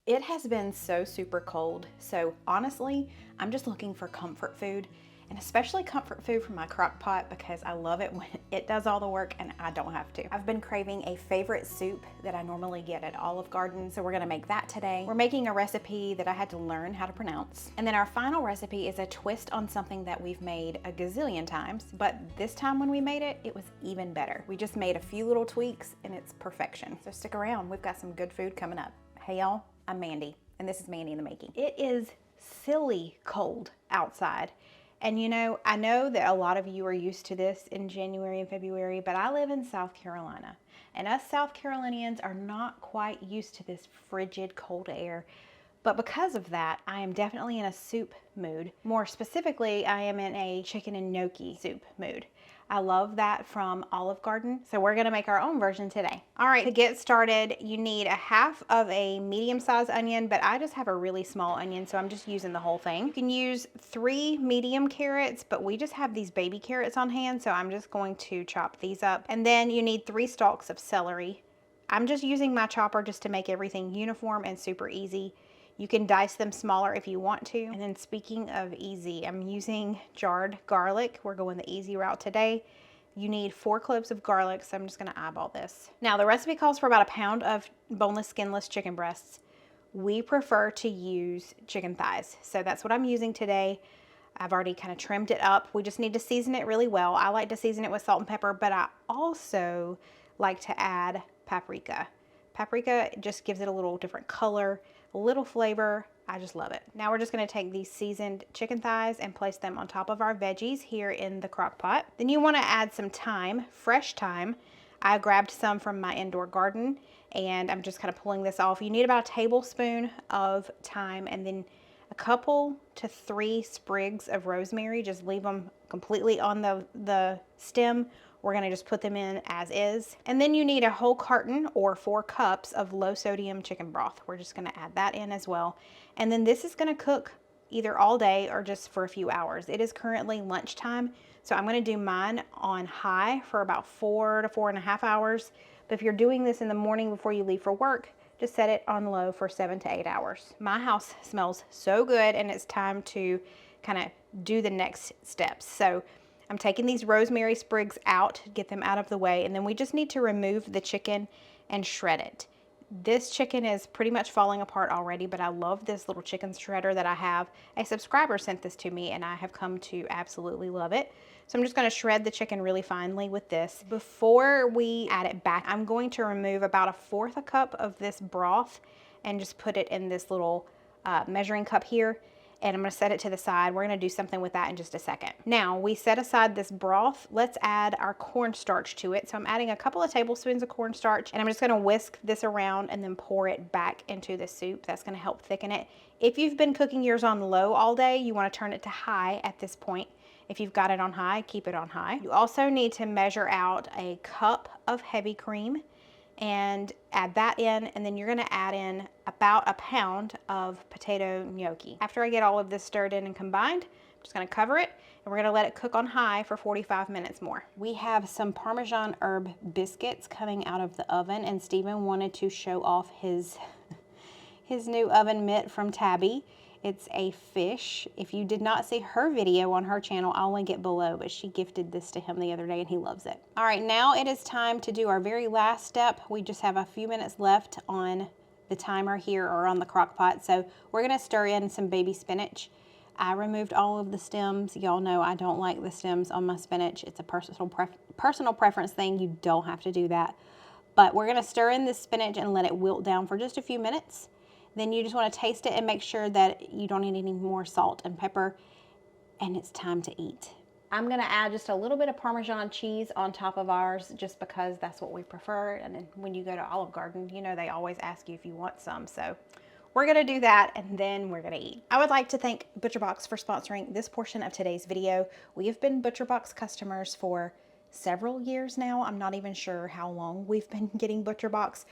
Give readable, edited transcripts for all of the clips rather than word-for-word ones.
It has been so super cold, so honestly, I'm just looking for comfort food, and especially comfort food from my crock pot because I love it when it does all the work and I don't have to. I've been craving a favorite soup that I normally get at Olive Garden, so we're gonna make that today. We're making a recipe that I had to learn how to pronounce. And then our final recipe is a twist on something that we've made a gazillion times, but this time when we made it, it was even better. We just made a few little tweaks and it's perfection. So stick around, we've got some good food coming up. Hey y'all, I'm Mandy, and this is Mandy in the Making. It is silly cold outside. And you know, I know that a lot of you are used to this in January and February, but I live in South Carolina. And us South Carolinians are not quite used to this frigid cold air. But because of that, I am definitely in a soup mood. More specifically, I am in a chicken and gnocchi soup mood. I love that from Olive Garden, so we're gonna make our own version today. All right, to get started, you need a half of a medium-sized onion, but I just have a really small onion, so I'm just using the whole thing. You can use 3 medium carrots, but we just have these baby carrots on hand, so I'm just going to chop these up. And then you need 3 stalks of celery. I'm just using my chopper just to make everything uniform and super easy. You can dice them smaller if you want to. And then speaking of easy, I'm using jarred garlic. We're going the easy route today. You need 4 cloves of garlic, so I'm just gonna eyeball this. Now the recipe calls for about 1 pound of boneless, skinless chicken breasts. We prefer to use chicken thighs, so that's what I'm using today. I've already kind of trimmed it up. We just need to season it really well. I like to season it with salt and pepper, but I also like to add paprika. Paprika just gives it a little different color, a little flavor. I just love it. Now we're just gonna take these seasoned chicken thighs and place them on top of our veggies here in the crock pot. Then you wanna add some thyme, fresh thyme. I grabbed some from my indoor garden and I'm just kind of pulling this off. You need about a tablespoon of thyme and then a couple to 3 sprigs of rosemary. Just leave them completely on the stem. We're gonna just put them in as is. And then you need a whole carton or 4 cups of low sodium chicken broth. We're just gonna add that in as well. And then this is gonna cook either all day or just for a few hours. It is currently lunchtime, so I'm gonna do mine on high for about 4 to 4.5 hours. But if you're doing this in the morning before you leave for work, just set it on low for 7 to 8 hours. My house smells so good and it's time to kind of do the next steps. So I'm taking these rosemary sprigs out, get them out of the way, and then we just need to remove the chicken and shred it. This chicken is pretty much falling apart already, but I love this little chicken shredder that I have. A subscriber sent this to me and I have come to absolutely love it. So I'm just gonna shred the chicken really finely with this. Before we add it back, I'm going to remove about 1/4 cup of this broth and just put it in this little measuring cup here. And I'm gonna set it to the side. We're gonna do something with that in just a second. Now, we set aside this broth. Let's add our cornstarch to it. So I'm adding a couple of tablespoons of cornstarch and I'm just gonna whisk this around and then pour it back into the soup. That's gonna help thicken it. If you've been cooking yours on low all day, you wanna turn it to high at this point. If you've got it on high, keep it on high. You also need to measure out a cup of heavy cream and add that in, and then you're gonna add in about 1 pound of potato gnocchi. After I get all of this stirred in and combined, I'm just gonna cover it and we're gonna let it cook on high for 45 minutes more. We have some Parmesan herb biscuits coming out of the oven, and Stephen wanted to show off his new oven mitt from Tabby. It's a fish. If you did not see her video on her channel, I'll link it below, but she gifted this to him the other day and he loves it. All right, now it is time to do our very last step. We just have a few minutes left on the timer here or on the crock pot. So we're gonna stir in some baby spinach. I removed all of the stems. Y'all know I don't like the stems on my spinach. It's a personal preference thing. You don't have to do that. But we're gonna stir in this spinach and let it wilt down for just a few minutes. Then you just want to taste it and make sure that you don't need any more salt and pepper, and it's time to eat. I'm gonna add just a little bit of Parmesan cheese on top of ours just because that's what we prefer. And then when you go to Olive Garden, you know, they always ask you if you want some. So we're gonna do that and then we're gonna eat. I would like to thank ButcherBox for sponsoring this portion of today's video. We have been ButcherBox customers for several years now. I'm not even sure how long we've been getting ButcherBox,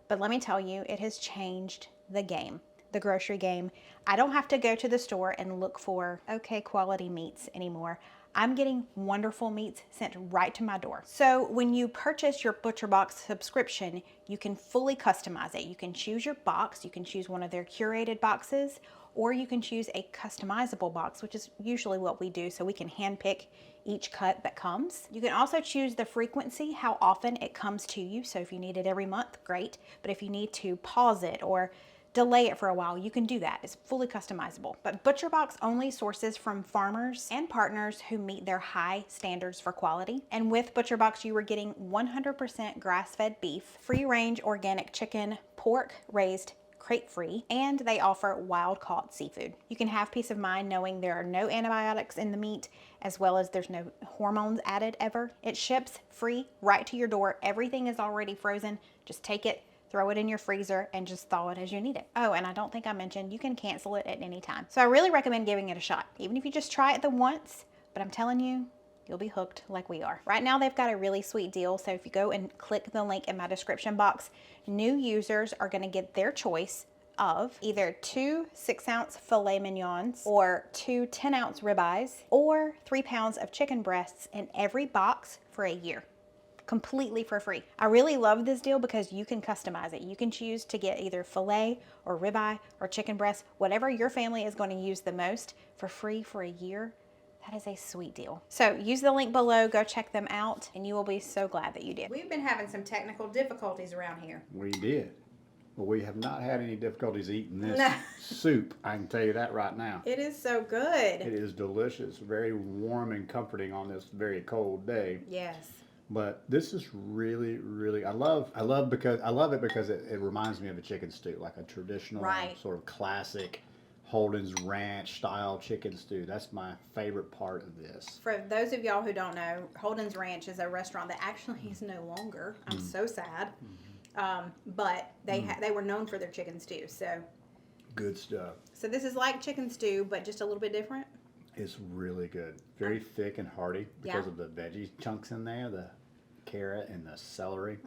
but let me tell you, it has changed the game, the grocery game. I don't have to go to the store and look for okay quality meats anymore. I'm getting wonderful meats sent right to my door. So when you purchase your ButcherBox subscription, you can fully customize it. You can choose your box, you can choose one of their curated boxes, or you can choose a customizable box, which is usually what we do, so we can handpick each cut that comes. You can also choose the frequency, how often it comes to you. So if you need it every month, great. But if you need to pause it or delay it for a while, you can do that. It's fully customizable. But ButcherBox only sources from farmers and partners who meet their high standards for quality. And with ButcherBox, you are getting 100% grass-fed beef, free-range organic chicken, pork raised crate-free, and they offer wild-caught seafood. You can have peace of mind knowing there are no antibiotics in the meat, as well as there's no hormones added ever. It ships free right to your door. Everything is already frozen. Just take it, throw it in your freezer, and just thaw it as you need it. Oh, and I don't think I mentioned you can cancel it at any time. So I really recommend giving it a shot, even if you just try it the once, but I'm telling you, you'll be hooked like we are. Right now, they've got a really sweet deal. So if you go and click the link in my description box, new users are gonna get their choice of either 2 6-ounce filet mignons or 2 10-ounce ribeyes or 3 pounds of chicken breasts in every box for a year, completely for free. I really love this deal because you can customize it. You can choose to get either filet or ribeye or chicken breast, whatever your family is going to use the most, for free for a year. That is a sweet deal. So use the link below, go check them out, and you will be so glad that you did. We've been having some technical difficulties around here. We did. But we have not had any difficulties eating this soup. I can tell you that right now. It is so good. It is delicious, very warm and comforting on this very cold day. Yes. But this is really, really, I love it because it reminds me of a chicken stew, like a traditional sort of classic Holden's Ranch style chicken stew. That's my favorite part of this. For those of y'all who don't know, Holden's Ranch is a restaurant that actually is no longer. I'm so sad. But they were known for their chicken stew. So good stuff. So this is like chicken stew, but just a little bit different. It's really good. Very thick and hearty because of the veggie chunks in there, the carrot and the celery.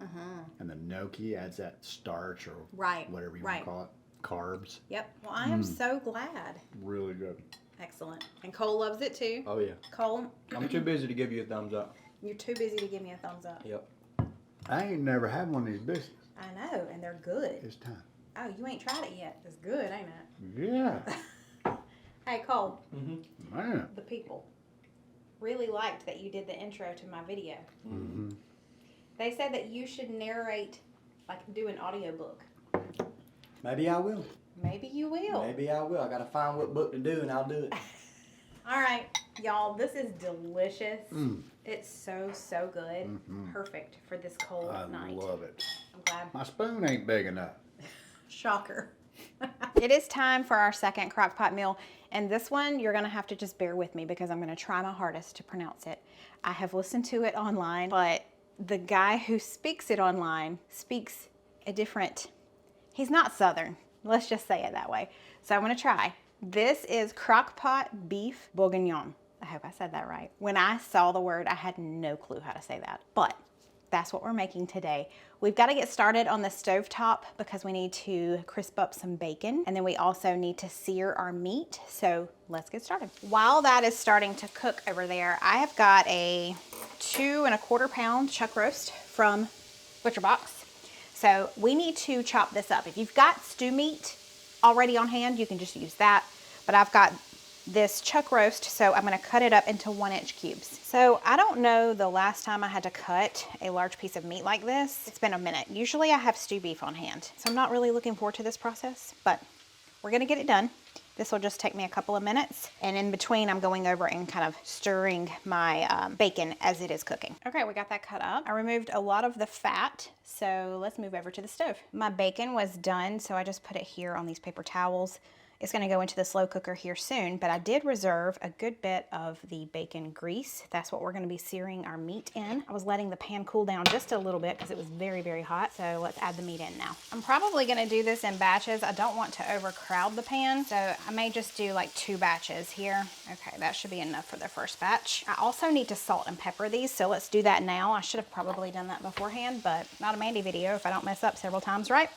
And the gnocchi adds that starch or whatever you want to call it. Carbs. Yep. Well, I am so glad. Really good. Excellent. And Cole loves it too. Oh, yeah. Cole? I'm too busy to give you a thumbs up. You're too busy to give me a thumbs up. Yep. I ain't never had one of these biscuits. I know, and they're good. It's time. Oh, you ain't tried it yet. It's good, ain't it? Yeah. Hey, Cole. Man. The people really liked that you did the intro to my video. They said that you should narrate, like do an audiobook. Maybe I will. Maybe you will. Maybe I will. I gotta find what book to do and I'll do it. All right, y'all, this is delicious. It's so, so good. Perfect for this cold night. I love it. I'm glad. My spoon ain't big enough. Shocker. It is time for our second Crockpot meal. And this one, you're gonna have to just bear with me because I'm gonna try my hardest to pronounce it. I have listened to it online, but the guy who speaks it online speaks a different, he's not Southern. Let's just say it that way. So I'm gonna try. This is Crockpot beef bourguignon. I hope I said that right. When I saw the word, I had no clue how to say that, but that's what we're making today. We've got to get started on the stovetop because we need to crisp up some bacon, and then we also need to sear our meat. So let's get started. While that is starting to cook over there, I have got a 2 1/4 pound chuck roast from ButcherBox. So we need to chop this up. If you've got stew meat already on hand, you can just use that. But I've got this chuck roast, so I'm gonna cut it up into 1-inch cubes. So I don't know the last time I had to cut a large piece of meat like this. It's been a minute. Usually I have stew beef on hand. So I'm not really looking forward to this process, but we're gonna get it done. This will just take me a couple of minutes. And in between, I'm going over and kind of stirring my bacon as it is cooking. Okay, we got that cut up. I removed a lot of the fat, so let's move over to the stove. My bacon was done, so I just put it here on these paper towels. It's gonna go into the slow cooker here soon, but I did reserve a good bit of the bacon grease. That's what we're gonna be searing our meat in. I was letting the pan cool down just a little bit because it was very, very hot. So let's add the meat in now. I'm probably gonna do this in batches. I don't want to overcrowd the pan, so I may just do like 2 batches here. Okay, that should be enough for the first batch. I also need to salt and pepper these, so let's do that now. I should have probably done that beforehand, but not a Mandy video if I don't mess up several times, right?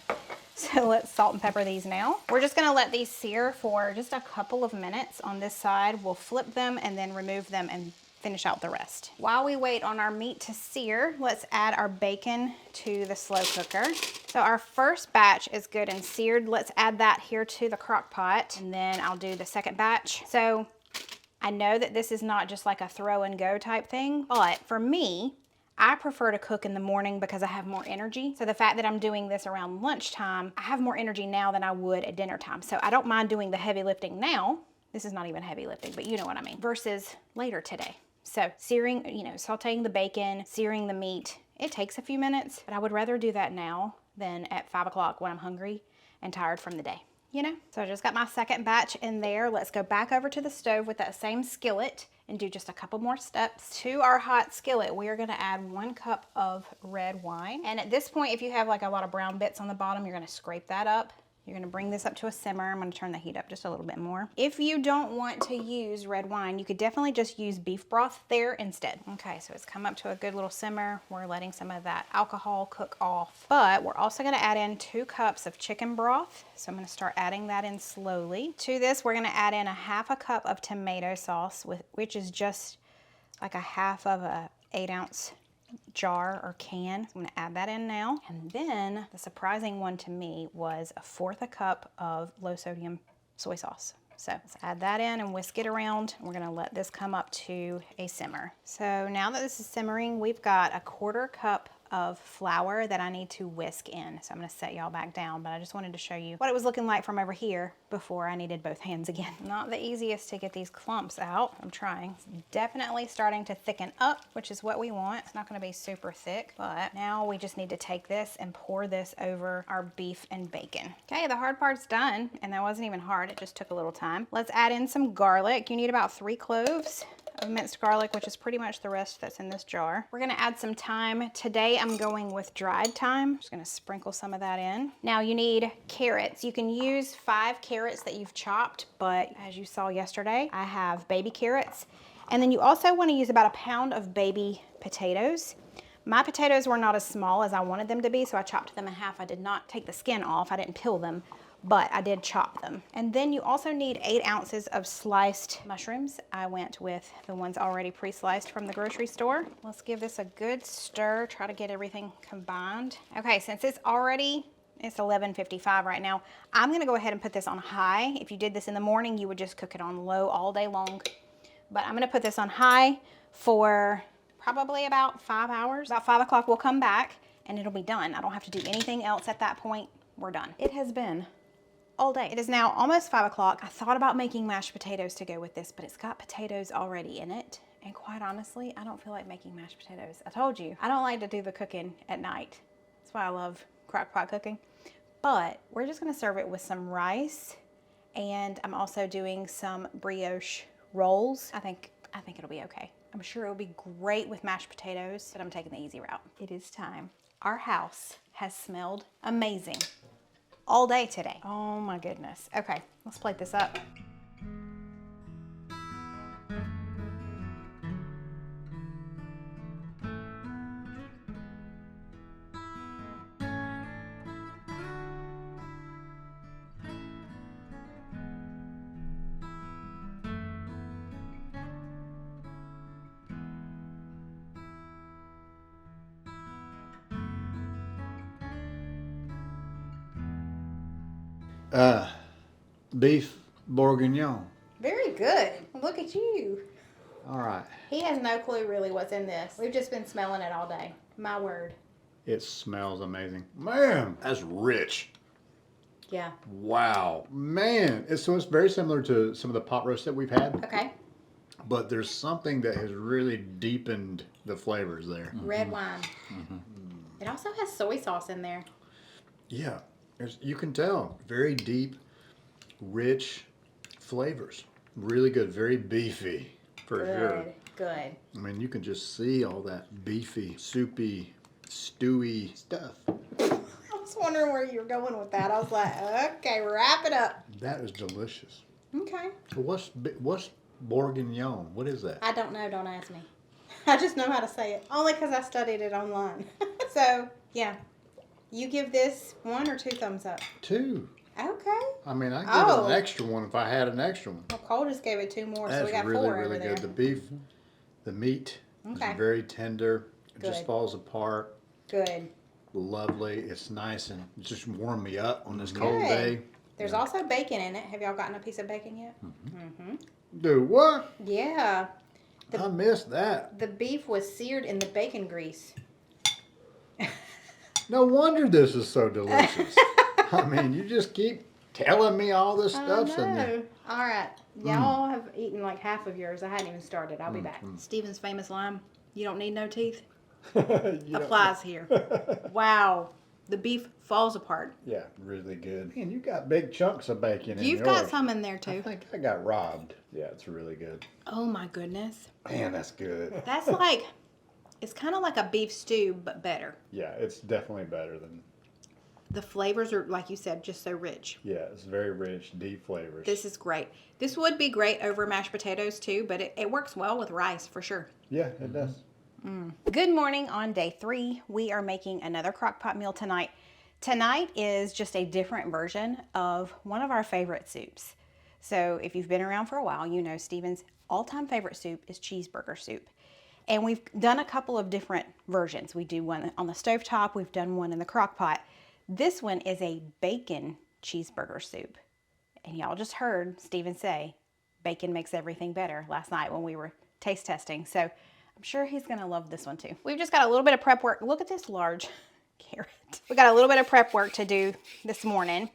So let's salt and pepper these now. We're just gonna let these sear for just a couple of minutes on this side. We'll flip them and then remove them and finish out the rest. While we wait on our meat to sear, let's add our bacon to the slow cooker. So our first batch is good and seared. Let's add that here to the crock pot, and then I'll do the second batch. So I know that this is not just like a throw and go type thing, but for me, I prefer to cook in the morning because I have more energy. So the fact that I'm doing this around lunchtime, I have more energy now than I would at dinner time. So I don't mind doing the heavy lifting now. This is not even heavy lifting, but you know what I mean, versus later today. So searing, you know, sauteing the bacon, searing the meat, it takes a few minutes, but I would rather do that now than at 5 o'clock when I'm hungry and tired from the day, you know? So I just got my second batch in there. Let's go back over to the stove with that same skillet and do just a couple more steps. To our hot skillet, we are gonna add 1 cup of red wine. And at this point, if you have like a lot of brown bits on the bottom, you're gonna scrape that up. You're gonna bring this up to a simmer. I'm gonna turn the heat up just a little bit more. If you don't want to use red wine, you could definitely just use beef broth there instead. Okay, so it's come up to a good little simmer. We're letting some of that alcohol cook off. But we're also gonna add in 2 cups of chicken broth. So I'm gonna start adding that in slowly. To this, we're gonna add in a 1/2 cup of tomato sauce, which is just like a 1/2 of a 8-ounce jar or can. I'm gonna add that in now. And then the surprising one to me was 1/4 cup of low sodium soy sauce. So let's add that in and whisk it around. We're gonna let this come up to a simmer. So now that this is simmering, we've got a 1/4 cup of flour that I need to whisk in. So I'm gonna set y'all back down, but I just wanted to show you what it was looking like from over here before I needed both hands again. Not the easiest to get these clumps out. I'm trying. It's definitely starting to thicken up, which is what we want. It's not gonna be super thick, but now we just need to take this and pour this over our beef and bacon. Okay, the hard part's done, and that wasn't even hard. It just took a little time. Let's add in some garlic. You need about 3 cloves of minced garlic, which is pretty much the rest that's in this jar. We're gonna add some thyme. Today I'm going with dried thyme. Just gonna sprinkle some of that in. Now you need carrots. You can use 5 carrots that you've chopped, but as you saw yesterday, I have baby carrots. And then you also wanna use about 1 pound of baby potatoes. My potatoes were not as small as I wanted them to be, so I chopped them in half. I did not take the skin off. I didn't peel them, but I did chop them. And then you also need 8 ounces of sliced mushrooms. I went with the ones already pre-sliced from the grocery store. Let's give this a good stir, try to get everything combined. Okay, since it's 11:55 right now, I'm gonna go ahead and put this on high. If you did this in the morning, you would just cook it on low all day long. But I'm gonna put this on high for probably about 5 hours. About 5 o'clock we'll come back and it'll be done. I don't have to do anything else at that point. We're done. It has been all day. It is now almost 5 o'clock. I thought about making mashed potatoes to go with this, but it's got potatoes already in it. And quite honestly, I don't feel like making mashed potatoes. I told you, I don't like to do the cooking at night. That's why I love crock pot cooking. But we're just gonna serve it with some rice, and I'm also doing some brioche rolls. I think it'll be okay. I'm sure it'll be great with mashed potatoes, but I'm taking the easy route. It is time. Our house has smelled amazing all day today. Oh my goodness. Okay, let's plate this up. Beef bourguignon. Very good. Look at you. All right. He has no clue really what's in this. We've just been smelling it all day. My word. It smells amazing. Man, that's rich. Yeah. Wow. Man. It's very similar to some of the pot roasts that we've had. Okay. But there's something that has really deepened the flavors there. Red wine. It also has soy sauce in there. Yeah. You can tell. Very deep, rich flavors. Really good. Very beefy, for sure. Good. I mean, you can just see all that beefy, soupy, stewy stuff. I was wondering where you were going with that. I was like, okay, wrap it up. That is delicious. Okay. What's bourguignon? What is that? I don't know. Don't ask me. I just know how to say it. Only because I studied it online. So, yeah. You give this 1 or 2 thumbs up? 2. Okay. I mean, I give it an extra one if I had an extra one. Well, Cole just gave it 2 more, That's so we got really, 4 really over good. there. The beef The meat is very tender. It just falls apart. Good. Lovely. It's nice and just warm me up on this cold day. There's also bacon in it. Have y'all gotten a piece of bacon yet? Dude, what? Yeah. I missed that. The beef was seared in the bacon grease. No wonder this is so delicious. I mean, you just keep telling me all this stuff. All right. Y'all have eaten like half of yours. I hadn't even started. I'll be back. Stephen's famous line, you don't need no teeth, applies here. Wow. The beef falls apart. Yeah, really good. And you got big chunks of bacon in yours. You've got some in there too. I think I got robbed. Yeah, it's really good. Oh my goodness. Man, that's good. That's like, it's kind of like a beef stew, but better. Yeah, it's definitely better than... The flavors are, like you said, just so rich. Yeah, it's very rich, deep flavors. This is great. This would be great over mashed potatoes too, but it works well with rice for sure. Yeah, it does. Good morning on day 3. We are making another Crockpot meal tonight. Tonight is just a different version of one of our favorite soups. So if you've been around for a while, you know Stephen's all-time favorite soup is cheeseburger soup. And we've done a couple of different versions. We do one on the stovetop, we've done one in the Crockpot. This one is a bacon cheeseburger soup. And y'all just heard Stephen say, bacon makes everything better last night when we were taste testing. So I'm sure he's gonna love this one too. We've just got a little bit of prep work. Look at this large carrot. We got a little bit of prep work to do this morning.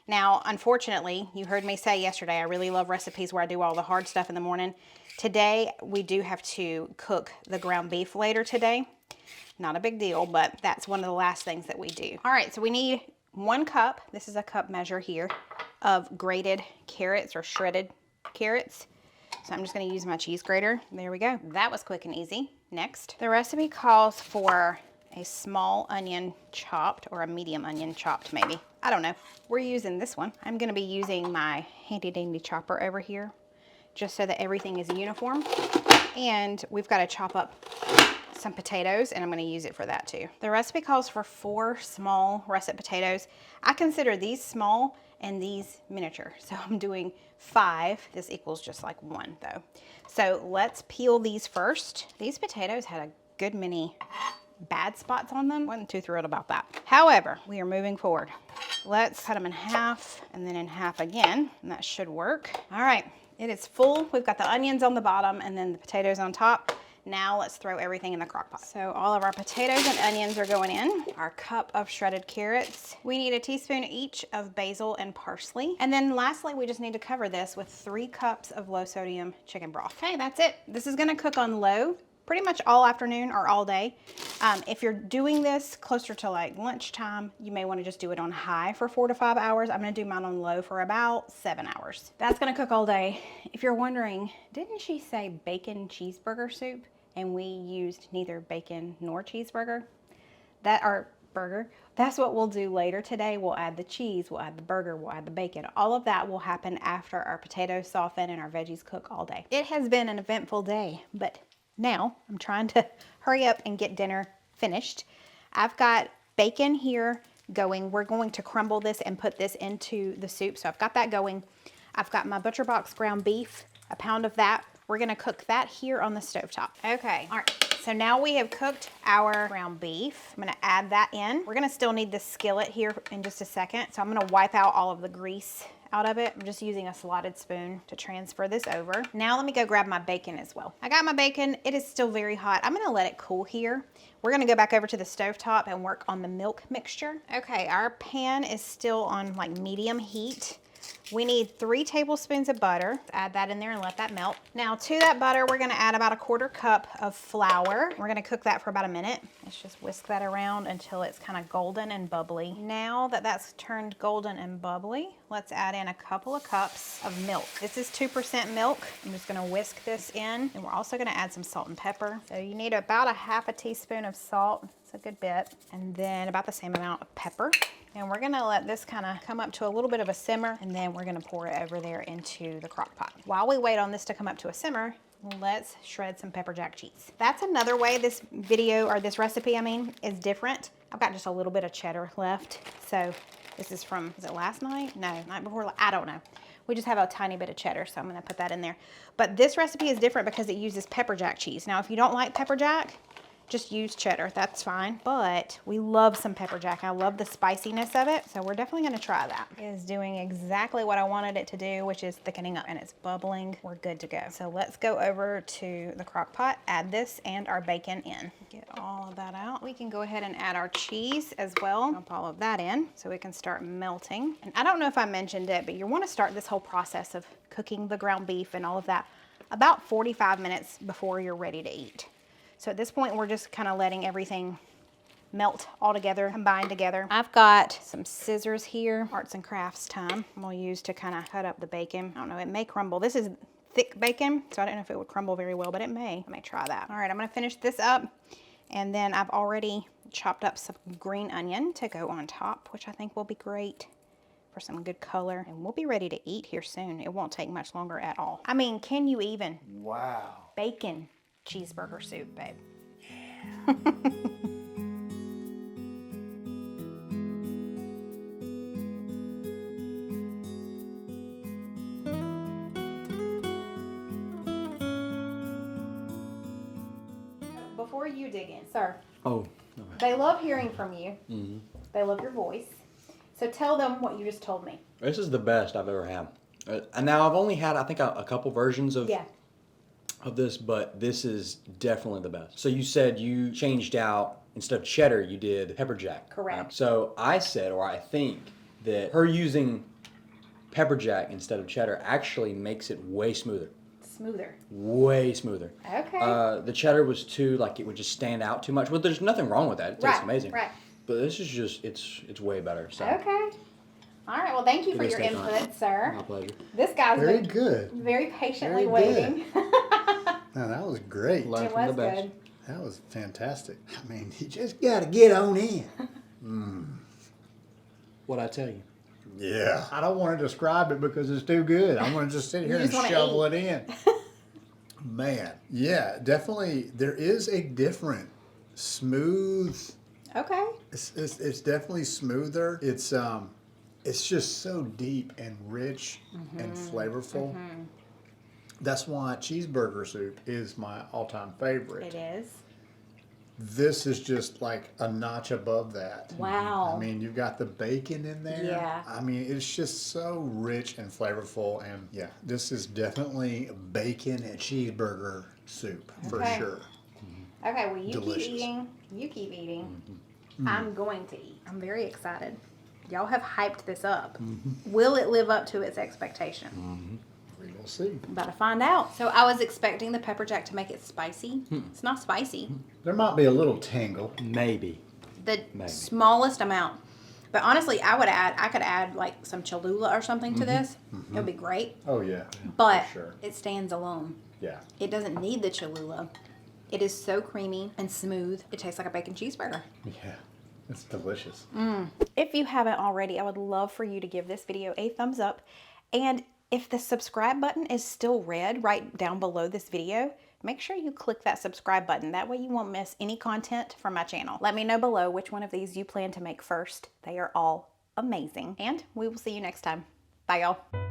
Now, unfortunately, you heard me say yesterday, I really love recipes where I do all the hard stuff in the morning. Today, we do have to cook the ground beef later today. Not a big deal, but that's one of the last things that we do. All right, so we need 1 cup, this is a cup measure here, of grated carrots or shredded carrots. So I'm just gonna use my cheese grater. There we go. That was quick and easy. Next, the recipe calls for a small onion chopped or a medium onion chopped maybe. I don't know. We're using this one. I'm gonna be using my handy dandy chopper over here just so that everything is uniform. And we've got to chop up some potatoes and I'm going to use it for that too. The recipe calls for 4 small russet potatoes. I consider these small and these miniature. So I'm doing 5. This equals just like 1 though. So let's peel these first. These potatoes had a good many bad spots on them. Wasn't too thrilled about that. However, we are moving forward. Let's cut them in half and then in half again, and that should work. All right, it is full. We've got the onions on the bottom and then the potatoes on top. Now let's throw everything in the crock pot. So all of our potatoes and onions are going in. Our cup of shredded carrots. We need a teaspoon each of basil and parsley. And then lastly, we just need to cover this with 3 cups of low sodium chicken broth. Okay, that's it. This is gonna cook on low pretty much all afternoon or all day. If you're doing this closer to like lunchtime, you may want to just do it on high for 4 to 5 hours. I'm going to do mine on low for about 7 hours. That's going to cook all day. If you're wondering, didn't she say bacon cheeseburger soup? And we used neither bacon nor cheeseburger? That's what we'll do later today. We'll add the cheese, we'll add the burger, we'll add the bacon. All of that will happen after our potatoes soften and our veggies cook all day. It has been an eventful day, but now I'm trying to hurry up and get dinner finished. I've got bacon here going. We're going to crumble this and put this into the soup. So I've got that going. I've got my Butcher Box ground beef, a pound of that. We're gonna cook that here on the stovetop. Okay, all right. So now we have cooked our ground beef. I'm gonna add that in. We're gonna still need the skillet here in just a second. So I'm gonna wipe out all of the grease out of it. I'm just using a slotted spoon to transfer this over. Now let me go grab my bacon as well. I got my bacon. It is still very hot. I'm gonna let it cool here. We're gonna go back over to the stovetop and work on the milk mixture. Okay, our pan is still on like medium heat. We need 3 tablespoons of butter. Add that in there and let that melt. Now to that butter, we're gonna add about a 1/4 cup of flour. We're gonna cook that for about a minute. Let's just whisk that around until it's kind of golden and bubbly. Now that that's turned golden and bubbly, let's add in a couple of cups of milk. This is 2% milk. I'm just gonna whisk this in. And we're also gonna add some salt and pepper. So you need about a 1/2 teaspoon of salt. It's a good bit. And then about the same amount of pepper. And we're gonna let this kind of come up to a little bit of a simmer, and then we're gonna pour it over there into the crock pot. While we wait on this to come up to a simmer, let's shred some pepper jack cheese. That's another way this video, or this recipe, is different. I've got just a little bit of cheddar left. So This is from, is it last night? No, night before, I don't know. We just have a tiny bit of cheddar, so I'm gonna put that in there. But this recipe is different because it uses pepper jack cheese. Now, if you don't like pepper jack, just use cheddar, that's fine. But we love some pepper jack. I love the spiciness of it, so we're definitely gonna try that. It is doing exactly what I wanted it to do, which is thickening up, and it's bubbling. We're good to go. So let's go over to the crock pot, add this and our bacon in. Get all of that out. We can go ahead and add our cheese as well. Dump all of that in so it can start melting. And I don't know if I mentioned it, but you wanna start this whole process of cooking the ground beef and all of that about 45 minutes before you're ready to eat. So at this point, we're just kind of letting everything melt all together, combine together. I've got some scissors here, arts and crafts time. I'm gonna use to kind of cut up the bacon. I don't know, it may crumble. This is thick bacon, so I don't know if it would crumble very well, but it may. I may try that. All right, I'm gonna finish this up. And then I've already chopped up some green onion to go on top, which I think will be great for some good color. And we'll be ready to eat here soon. It won't take much longer at all. I mean, can you even? Wow. Bacon cheeseburger soup, babe. Yeah. Before you dig in, sir. Oh. They love hearing from you. Mm-hmm. They love your voice. So tell them what you just told me. This is the best I've ever had. And now I've only had, I think, a couple versions of this, but this is definitely the best. So you said you changed out, instead of cheddar, you did pepper jack. Correct. Right? So I said, or I think, that her using pepper jack instead of cheddar actually makes it way smoother. Smoother. Way smoother. Okay. The cheddar was too, like, it would just stand out too much. Well, there's nothing wrong with that. It tastes amazing. Right. But this is just, it's way better. So. Okay. All right. Well, thank you for your input, sir. My pleasure. This guy's Very been good. very patiently Very good. waiting. No, that was great. Learn It from was the best. good. That was fantastic. I mean, you just got to get on in. What'd I tell you? Yeah. I don't want to describe it because it's too good. I want to just sit here and just wanna shovel it in. Man. Yeah, definitely. There is a different smooth. Okay. It's definitely smoother. It's just so deep and rich and flavorful. That's why cheeseburger soup is my all-time favorite. It is. This is just like a notch above that. Wow. I mean, you've got the bacon in there. Yeah. I mean, it's just so rich and flavorful. And yeah, this is definitely bacon and cheeseburger soup for sure. Okay, well, you Delicious. keep eating. You keep eating. I'm going to eat. I'm very excited. Y'all have hyped this up. Will it live up to its expectation? We will see. I'm about to find out. So I was expecting the pepper jack to make it spicy. It's not spicy. There might be a little tingle. Maybe. The smallest amount. But honestly, I could add like some Cholula or something to this. It would be great. Oh yeah. But for sure. it stands alone. Yeah. It doesn't need the Cholula. It is so creamy and smooth. It tastes like a bacon cheeseburger. Yeah. It's delicious. If you haven't already, I would love for you to give this video a thumbs up. And if the subscribe button is still red right down below this video, make sure you click that subscribe button. That way you won't miss any content from my channel. Let me know below which one of these you plan to make first. They are all amazing. And we will see you next time. Bye, y'all.